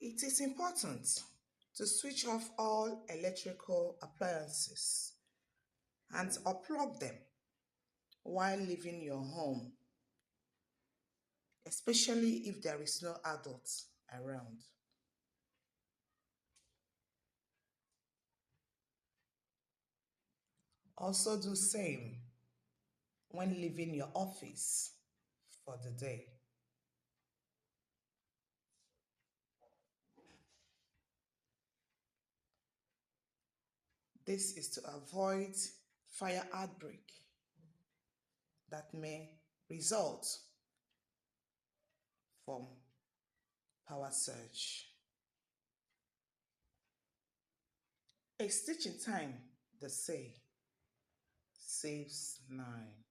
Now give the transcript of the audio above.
It is important to switch off all electrical appliances and unplug them while leaving your home, especially if there is no adult around. Also do same when leaving your office for the day. This is to avoid fire outbreak that may result from power surge. A stitch in time, they say, saves nine.